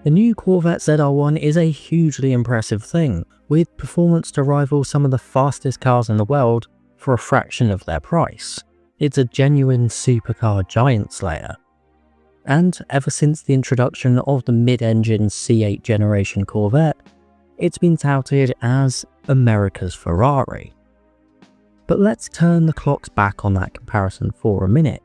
The new Corvette ZR-1 is a hugely impressive thing, with performance to rival some of the fastest cars in the world for a fraction of their price. It's a genuine supercar giant slayer. And ever since the introduction of the mid-engine C8 generation Corvette, it's been touted as America's Ferrari. But let's turn the clocks back on that comparison for a minute.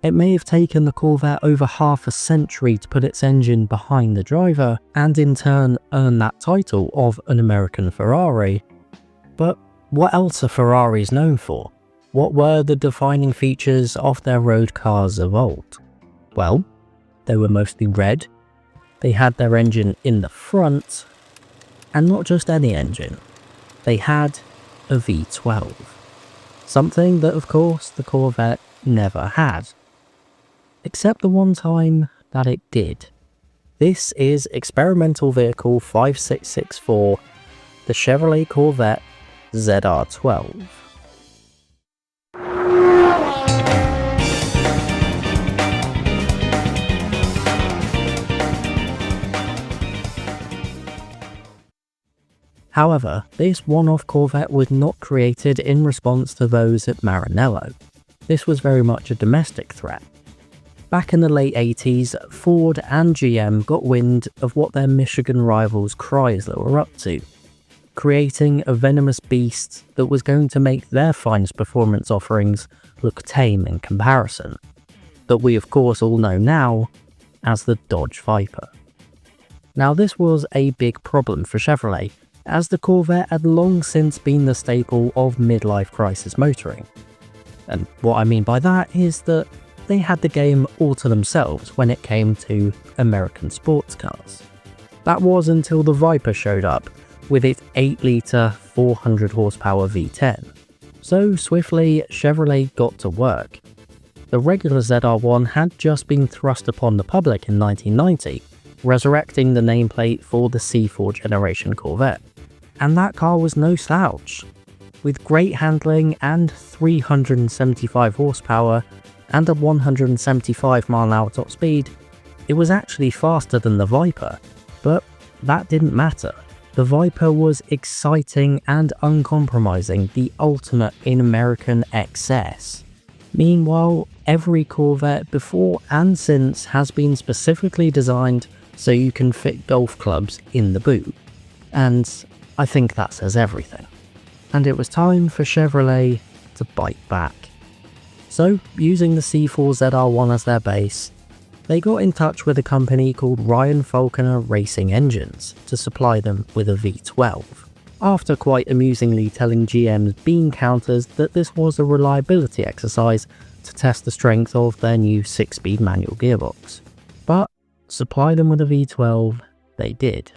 It may have taken the Corvette over half a century to put its engine behind the driver and in turn earn that title of an American Ferrari. But what else are Ferraris known for? What were the defining features of their road cars of old? Well, they were mostly red, they had their engine in the front, and not just any engine, they had a V12. Something that of course the Corvette never had. Except the one time that it did. This is experimental vehicle 5664, the Chevrolet Corvette ZR-12. However, this one-off Corvette was not created in response to those at Maranello. This was very much a domestic threat. Back in the late 80s, Ford and GM got wind of what their Michigan rivals Chrysler were up to, creating a venomous beast that was going to make their finest performance offerings look tame in comparison, that we of course all know now as the Dodge Viper. Now this was a big problem for Chevrolet, as the Corvette had long since been the staple of midlife crisis motoring. And what I mean by that is that they had the game all to themselves when it came to American sports cars. That was until the Viper showed up with its 8-litre 400 horsepower V10. So swiftly, Chevrolet got to work. The regular ZR-1 had just been thrust upon the public in 1990, resurrecting the nameplate for the C4 generation Corvette. And that car was no slouch. With great handling and 375 horsepower and a 175 mph top speed, it was actually faster than the Viper, but that didn't matter. The Viper was exciting and uncompromising, the ultimate in American excess. Meanwhile, every Corvette before and since has been specifically designed so you can fit golf clubs in the boot. And I think that says everything. And it was time for Chevrolet to bite back. So, using the C4 ZR-1 as their base, they got in touch with a company called Ryan Falconer Racing Engines to supply them with a V12, after quite amusingly telling GM's bean counters that this was a reliability exercise to test the strength of their new 6-speed manual gearbox. But supply them with a V12 they did.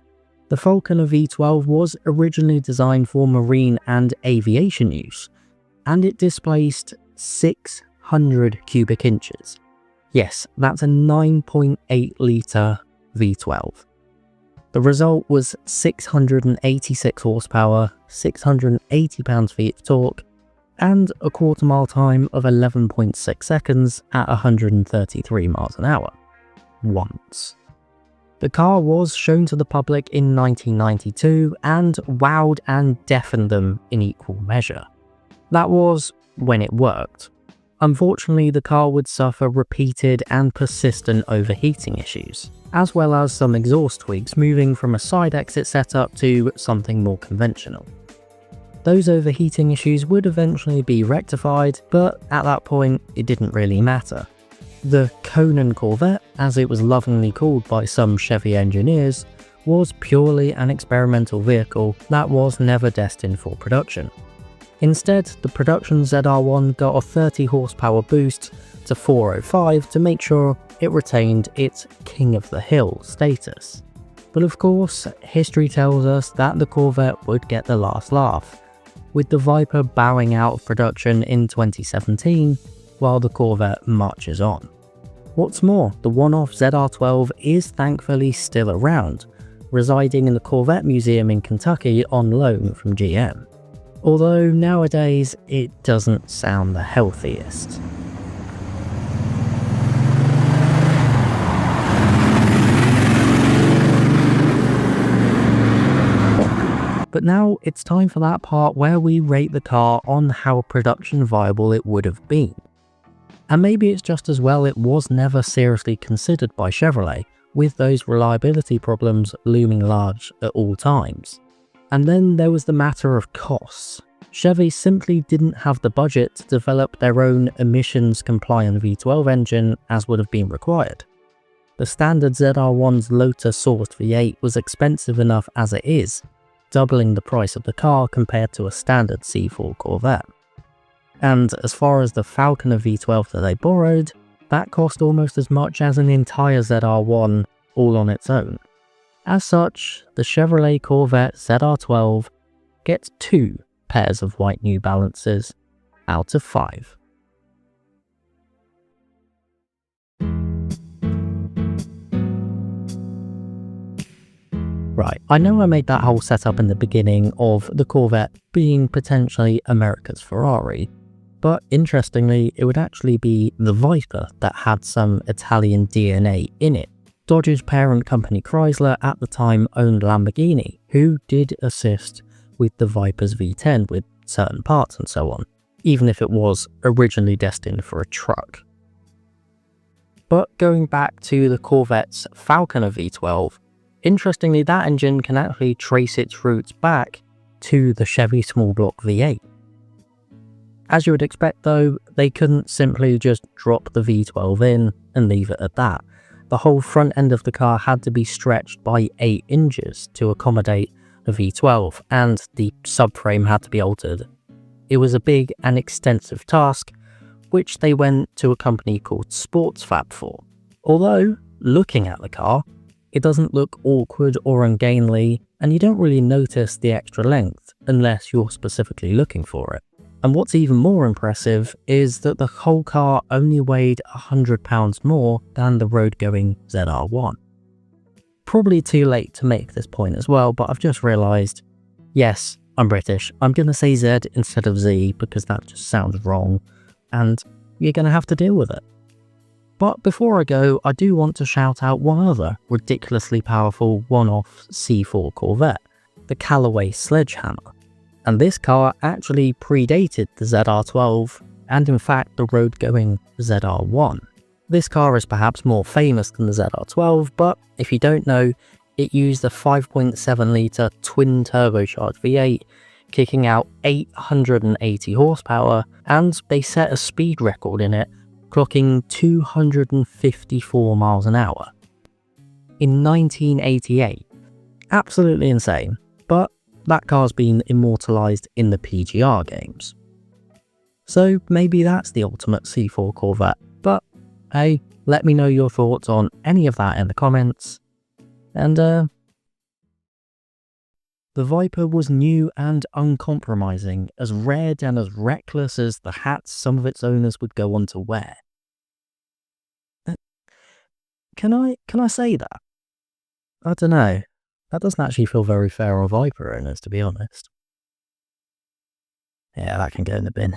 The Falconer V12 was originally designed for marine and aviation use, and it displaced 600 cubic inches. Yes, that's a 9.8 litre V12. The result was 686 horsepower, 680 pounds-feet of torque, and a quarter-mile time of 11.6 seconds at 133 miles an hour. Once. The car was shown to the public in 1992 and wowed and deafened them in equal measure. That was when it worked. Unfortunately, the car would suffer repeated and persistent overheating issues, as well as some exhaust tweaks moving from a side exit setup to something more conventional. Those overheating issues would eventually be rectified, but at that point it didn't really matter. The Conan Corvette, as it was lovingly called by some Chevy engineers, was purely an experimental vehicle that was never destined for production. Instead, the production ZR-1 got a 30 horsepower boost to 405 to make sure it retained its King of the Hill status. But of course, history tells us that the Corvette would get the last laugh, with the Viper bowing out of production in 2017 while the Corvette marches on. What's more, the one-off ZR-12 is thankfully still around, residing in the Corvette Museum in Kentucky on loan from GM. Although nowadays it doesn't sound the healthiest. But now it's time for that part where we rate the car on how production viable it would have been. And maybe it's just as well it was never seriously considered by Chevrolet, with those reliability problems looming large at all times. And then there was the matter of costs. Chevy simply didn't have the budget to develop their own emissions-compliant V12 engine as would have been required. The standard ZR-1's Lotus-sourced V8 was expensive enough as it is, doubling the price of the car compared to a standard C4 Corvette. And as far as the Falconer V12 that they borrowed, that cost almost as much as an entire ZR-1 all on its own. As such, the Chevrolet Corvette ZR-12 gets 2 pairs of white New Balances out of 5. Right, I know I made that whole setup in the beginning of the Corvette being potentially America's Ferrari, but interestingly, it would actually be the Viper that had some Italian DNA in it. Dodge's parent company Chrysler at the time owned Lamborghini, who did assist with the Viper's V10 with certain parts and so on, even if it was originally destined for a truck. But going back to the Corvette's Falconer V12, interestingly that engine can actually trace its roots back to the Chevy small block V8. As you would expect though, they couldn't simply just drop the V12 in and leave it at that. The whole front end of the car had to be stretched by 8 inches to accommodate the V12, and the subframe had to be altered. It was a big and extensive task, which they went to a company called SportsFab for. Although, looking at the car, it doesn't look awkward or ungainly, and you don't really notice the extra length unless you're specifically looking for it. And what's even more impressive is that the whole car only weighed 100 pounds more than the road-going ZR-1. Probably too late to make this point as well, but I've just realised, yes, I'm British. I'm going to say Z instead of Z because that just sounds wrong, and you're going to have to deal with it. But before I go, I do want to shout out one other ridiculously powerful one-off C4 Corvette, the Callaway Sledgehammer. And this car actually predated the ZR-12 and in fact the road-going ZR-1. This car is perhaps more famous than the ZR-12, but if you don't know, it used a 5.7 litre twin turbocharged V8, kicking out 880 horsepower, and they set a speed record in it, clocking 254 miles an hour in 1988. Absolutely insane, but that car's been immortalised in the PGR games. So maybe that's the ultimate C4 Corvette, but hey, let me know your thoughts on any of that in the comments. And the Viper was new and uncompromising, as red and as reckless as the hats some of its owners would go on to wear. Can I say that? I don't know. That doesn't actually feel very fair on Viper owners, to be honest. Yeah, that can go in the bin.